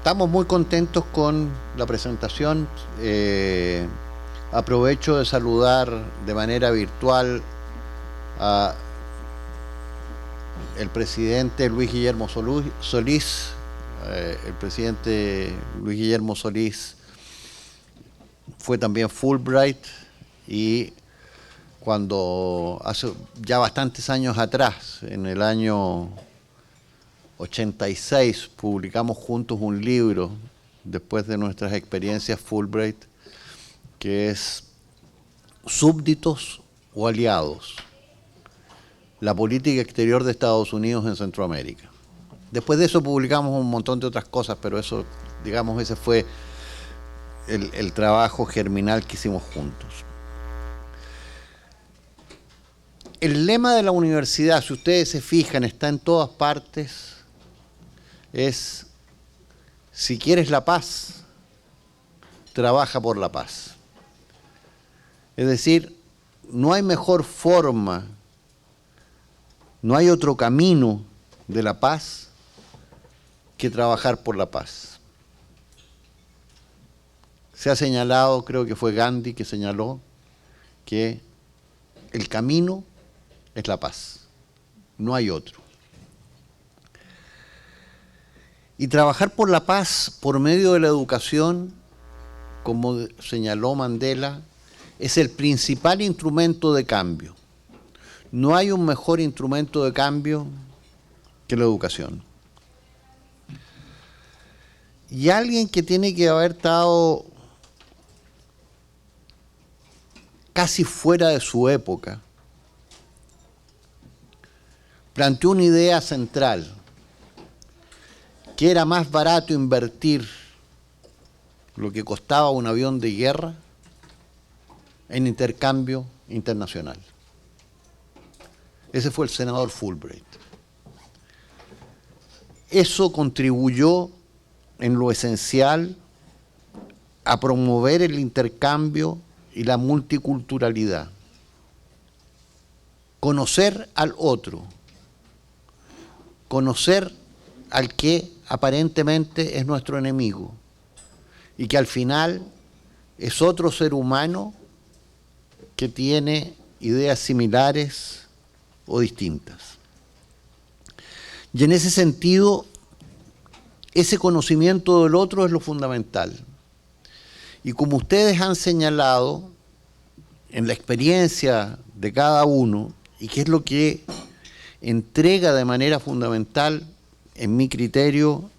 Estamos muy contentos con la presentación. Aprovecho de saludar de manera virtual a el presidente Luis Guillermo Solís. El presidente Luis Guillermo Solís fue también Fulbright y cuando hace ya bastantes años atrás, en el año 86, publicamos juntos un libro después de nuestras experiencias Fulbright, que es Súbditos o Aliados, la política exterior de Estados Unidos en Centroamérica. Después de eso publicamos un montón de otras cosas, pero eso, digamos, ese fue el trabajo germinal que hicimos juntos. El lema de la universidad, si ustedes se fijan, está en todas partes, es: si quieres la paz, trabaja por la paz. Es decir, no hay mejor forma, no hay otro camino de la paz que trabajar por la paz. Se ha señalado, creo que fue Gandhi que señaló, que el camino es la paz, no hay otro. Y trabajar por la paz por medio de la educación, como señaló Mandela, es el principal instrumento de cambio. No hay un mejor instrumento de cambio que la educación. Y alguien que tiene que haber estado casi fuera de su época, planteó una idea central, que era más barato invertir lo que costaba un avión de guerra en intercambio internacional. Ese fue el senador Fulbright. Eso contribuyó en lo esencial a promover el intercambio y la multiculturalidad. Conocer al otro, conocer al que aparentemente es nuestro enemigo y que al final es otro ser humano que tiene ideas similares o distintas. Y en ese sentido, ese conocimiento del otro es lo fundamental. Y como ustedes han señalado en la experiencia de cada uno, y que es lo que entrega de manera fundamental, en mi criterio,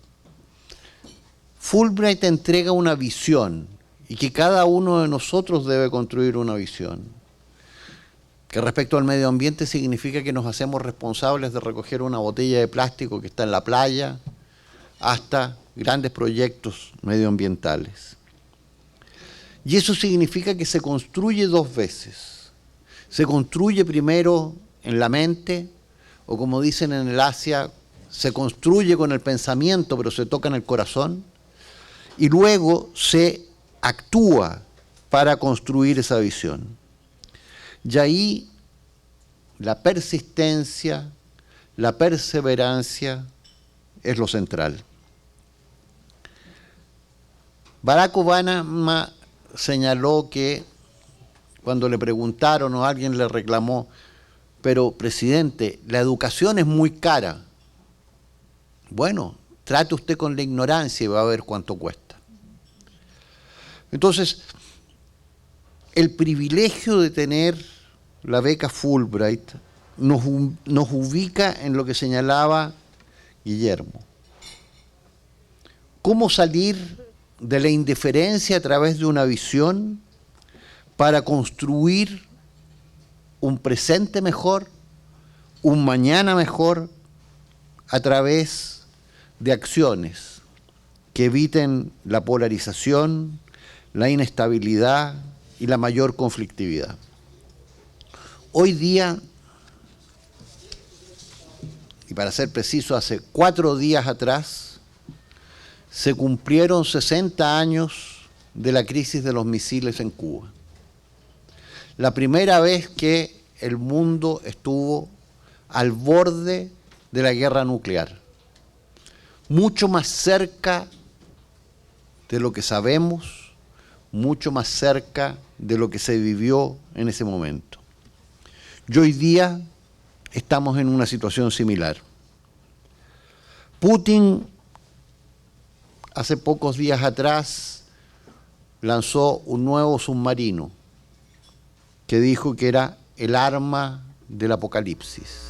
Fulbright entrega una visión y que cada uno de nosotros debe construir una visión. Que respecto al medio ambiente significa que nos hacemos responsables de recoger una botella de plástico que está en la playa hasta grandes proyectos medioambientales. Y eso significa que se construye dos veces. Se construye primero en la mente, o como dicen en el Asia, se construye con el pensamiento, pero se toca en el corazón, y luego se actúa para construir esa visión. Y ahí la persistencia, la perseverancia es lo central. Barack Obama señaló que cuando le preguntaron o alguien le reclamó: pero presidente, la educación es muy cara. Bueno, trate usted con la ignorancia y va a ver cuánto cuesta. Entonces, el privilegio de tener la beca Fulbright nos ubica en lo que señalaba Guillermo. ¿Cómo salir de la indiferencia a través de una visión para construir un presente mejor, un mañana mejor, a través de acciones que eviten la polarización, la inestabilidad y la mayor conflictividad? Hoy día, y para ser preciso, hace 4 días atrás, se cumplieron 60 años de la crisis de los misiles en Cuba. La primera vez que el mundo estuvo al borde de la guerra nuclear, mucho más cerca de lo que sabemos, mucho más cerca de lo que se vivió en ese momento. Y hoy día estamos en una situación similar. Putin, hace pocos días atrás, lanzó un nuevo submarino que dijo que era el arma del apocalipsis.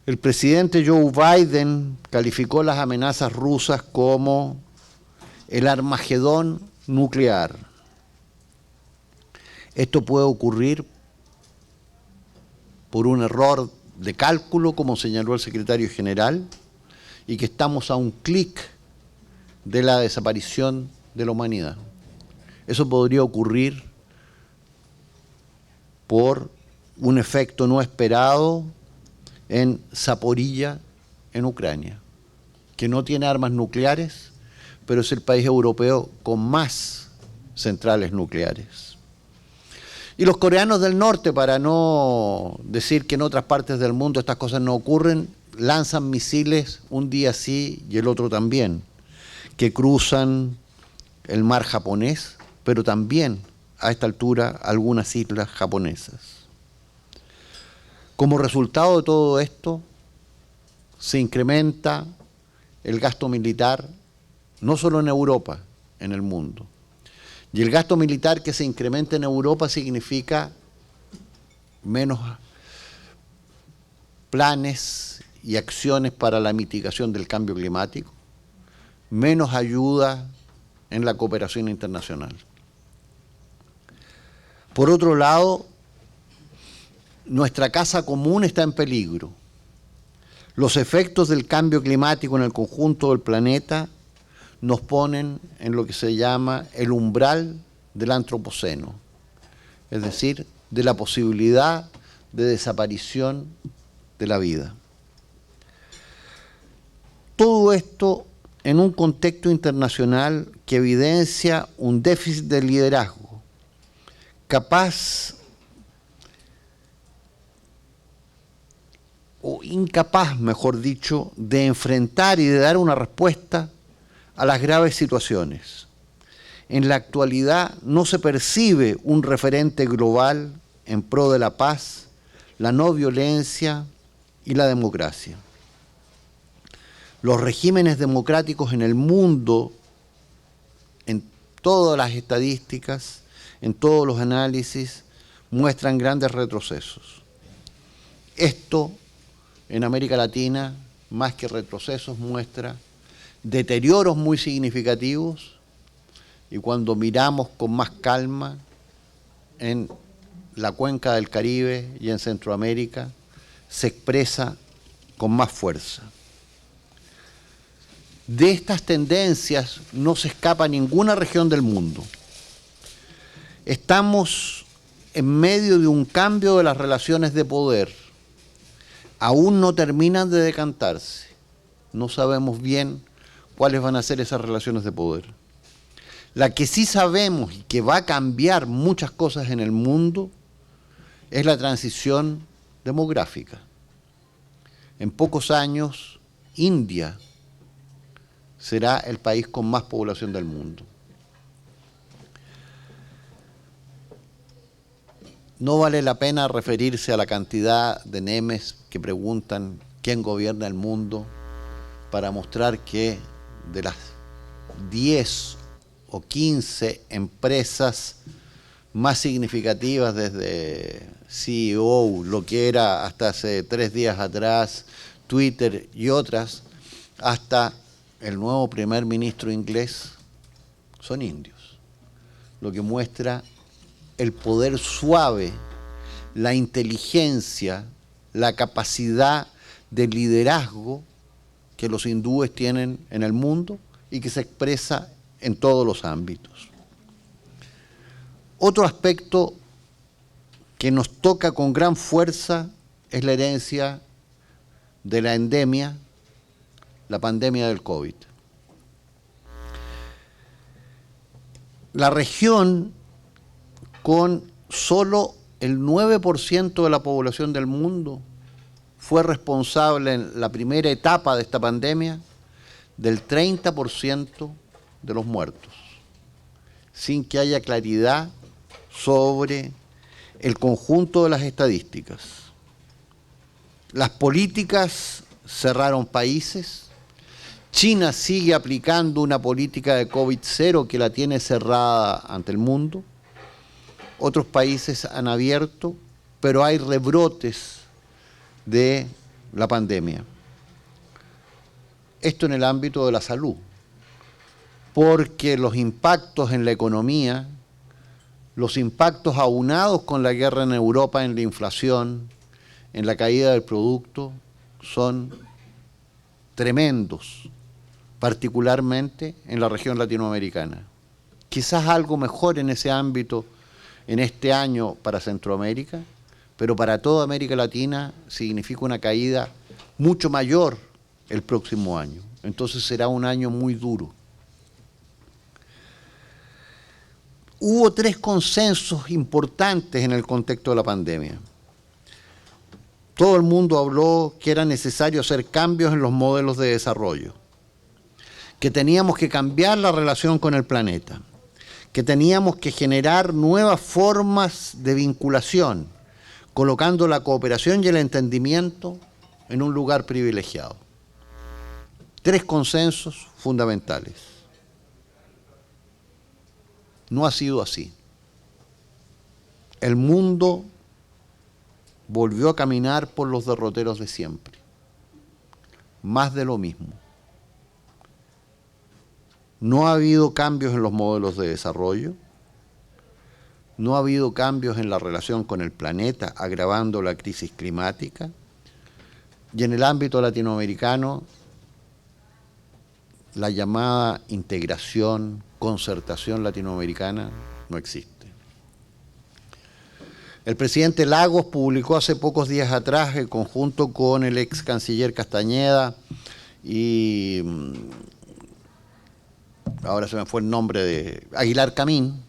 El presidente Joe Biden calificó las amenazas rusas como el Armagedón nuclear. Esto puede ocurrir por un error de cálculo, como señaló el secretario general, y que estamos a un clic de la desaparición de la humanidad. Eso podría ocurrir por un efecto no esperado en Zaporilla, en Ucrania, que no tiene armas nucleares, pero es el país europeo con más centrales nucleares. Y los coreanos del norte, para no decir que en otras partes del mundo estas cosas no ocurren, lanzan misiles un día sí y el otro también, que cruzan el mar japonés, pero también a esta altura algunas islas japonesas. Como resultado de todo esto, se incrementa el gasto militar, no solo en Europa, en el mundo. Y el gasto militar que se incrementa en Europa significa menos planes y acciones para la mitigación del cambio climático, menos ayuda en la cooperación internacional. Por otro lado, nuestra casa común está en peligro. Los efectos del cambio climático en el conjunto del planeta nos ponen en lo que se llama el umbral del antropoceno, es decir, de la posibilidad de desaparición de la vida. Todo esto en un contexto internacional que evidencia un déficit de liderazgo, capaz o incapaz, mejor dicho, de enfrentar y de dar una respuesta a las graves situaciones. En la actualidad no se percibe un referente global en pro de la paz, la no violencia y la democracia. Los regímenes democráticos en el mundo, en todas las estadísticas, en todos los análisis, muestran grandes retrocesos. Esto en América Latina, más que retrocesos, muestra deterioros muy significativos, y cuando miramos con más calma en la cuenca del Caribe y en Centroamérica, se expresa con más fuerza. De estas tendencias no se escapa ninguna región del mundo. Estamos en medio de un cambio de las relaciones de poder. Aún no terminan de decantarse. No sabemos bien cuáles van a ser esas relaciones de poder. La que sí sabemos y que va a cambiar muchas cosas en el mundo es la transición demográfica. En pocos años, India será el país con más población del mundo. No vale la pena referirse a la cantidad de memes que preguntan quién gobierna el mundo para mostrar que de las 10 o 15 empresas más significativas desde CEO, lo que era hasta hace 3 días atrás, Twitter y otras, hasta el nuevo primer ministro inglés, son indios. Lo que muestra el poder suave, la inteligencia, la capacidad de liderazgo que los hindúes tienen en el mundo y que se expresa en todos los ámbitos. Otro aspecto que nos toca con gran fuerza es la herencia de la endemia, la pandemia del COVID. La región, con solo el 9% de la población del mundo, fue responsable en la primera etapa de esta pandemia del 30% de los muertos, sin que haya claridad sobre el conjunto de las estadísticas. Las políticas cerraron países. China sigue aplicando una política de COVID-0 que la tiene cerrada ante el mundo. Otros países han abierto, pero hay rebrotes de la pandemia. Esto en el ámbito de la salud, porque los impactos en la economía, los impactos aunados con la guerra en Europa, en la inflación, en la caída del producto, son tremendos, particularmente en la región latinoamericana. Quizás algo mejor en ese ámbito en este año para Centroamérica, pero para toda América Latina significa una caída mucho mayor el próximo año. Entonces será un año muy duro. Hubo 3 consensos importantes en el contexto de la pandemia. Todo el mundo habló que era necesario hacer cambios en los modelos de desarrollo, que teníamos que cambiar la relación con el planeta, que teníamos que generar nuevas formas de vinculación, colocando la cooperación y el entendimiento en un lugar privilegiado. 3 consensos fundamentales. No ha sido así. El mundo volvió a caminar por los derroteros de siempre. Más de lo mismo. No ha habido cambios en los modelos de desarrollo. No ha habido cambios en la relación con el planeta, agravando la crisis climática. Y en el ámbito latinoamericano, la llamada integración, concertación latinoamericana no existe. El presidente Lagos publicó hace pocos días atrás, en conjunto con el ex canciller Castañeda y ahora se me fue el nombre de Aguilar Camín,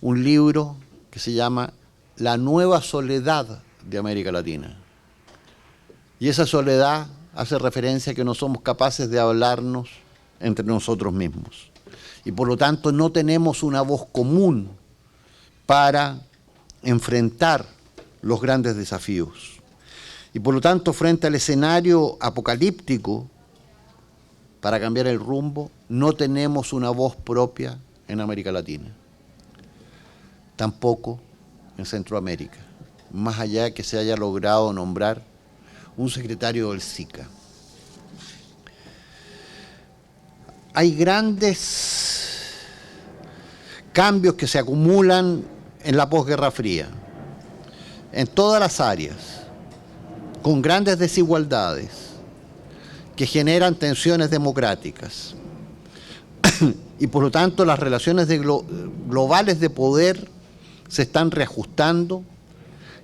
un libro que se llama La nueva soledad de América Latina. Y esa soledad hace referencia a que no somos capaces de hablarnos entre nosotros mismos. Y por lo tanto no tenemos una voz común para enfrentar los grandes desafíos. Y por lo tanto, frente al escenario apocalíptico, para cambiar el rumbo, no tenemos una voz propia en América Latina. Tampoco en Centroamérica, más allá de que se haya logrado nombrar un secretario del SICA. Hay grandes cambios que se acumulan en la posguerra fría, en todas las áreas, con grandes desigualdades que generan tensiones democráticas. Y por lo tanto las relaciones globales de poder se están reajustando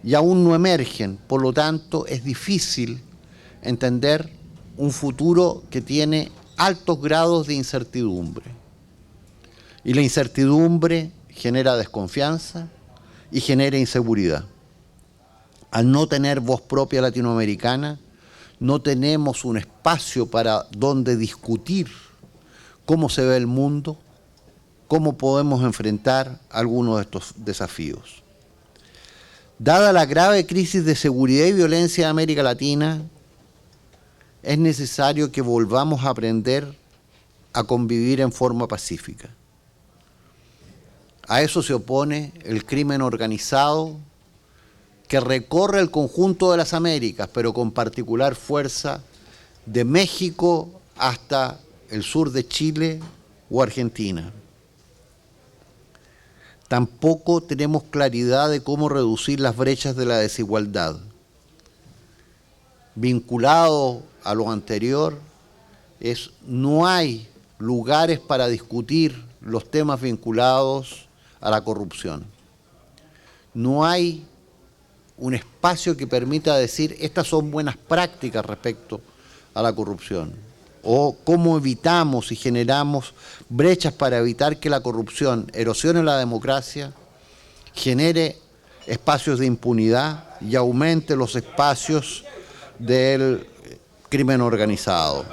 y aún no emergen. Por lo tanto es difícil entender un futuro que tiene altos grados de incertidumbre. Y la incertidumbre genera desconfianza y genera inseguridad. Al no tener voz propia latinoamericana, no tenemos un espacio para donde discutir cómo se ve el mundo, cómo podemos enfrentar algunos de estos desafíos. Dada la grave crisis de seguridad y violencia de América Latina, es necesario que volvamos a aprender a convivir en forma pacífica. A eso se opone el crimen organizado que recorre el conjunto de las Américas, pero con particular fuerza de México hasta el sur de Chile o Argentina. Tampoco tenemos claridad de cómo reducir las brechas de la desigualdad. Vinculado a lo anterior, no hay lugares para discutir los temas vinculados a la corrupción. No hay un espacio que permita decir estas son buenas prácticas respecto a la corrupción, o cómo evitamos y generamos brechas para evitar que la corrupción erosione la democracia, genere espacios de impunidad y aumente los espacios del crimen organizado.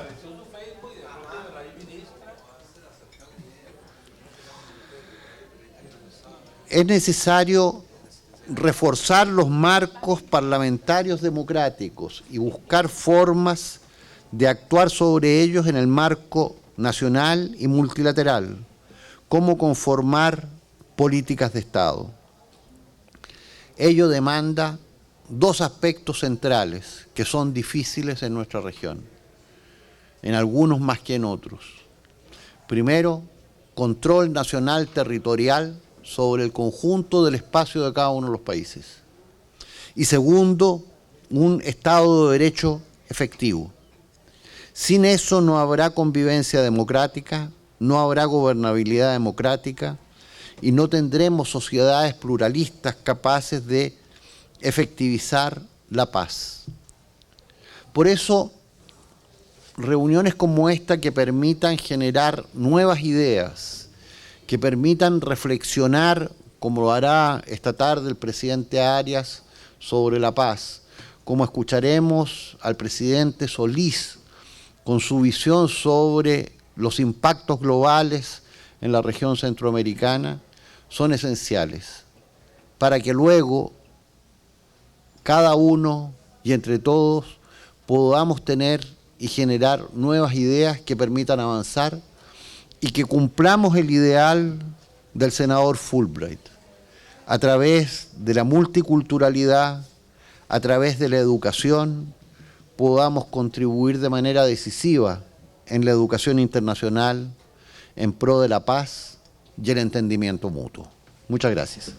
es necesario reforzar los marcos parlamentarios democráticos y buscar formas de actuar sobre ellos en el marco nacional y multilateral, cómo conformar políticas de Estado. Ello demanda dos aspectos centrales que son difíciles en nuestra región, en algunos más que en otros. Primero, control nacional territorial sobre el conjunto del espacio de cada uno de los países. Y segundo, un Estado de Derecho efectivo. Sin eso no habrá convivencia democrática, no habrá gobernabilidad democrática y no tendremos sociedades pluralistas capaces de efectivizar la paz. Por eso, reuniones como esta que permitan generar nuevas ideas, que permitan reflexionar, como lo hará esta tarde el presidente Arias, sobre la paz, como escucharemos al presidente Solís con su visión sobre los impactos globales en la región centroamericana, son esenciales para que luego cada uno y entre todos podamos tener y generar nuevas ideas que permitan avanzar y que cumplamos el ideal del senador Fulbright, a través de la multiculturalidad, a través de la educación, podamos contribuir de manera decisiva en la educación internacional, en pro de la paz y el entendimiento mutuo. Muchas gracias.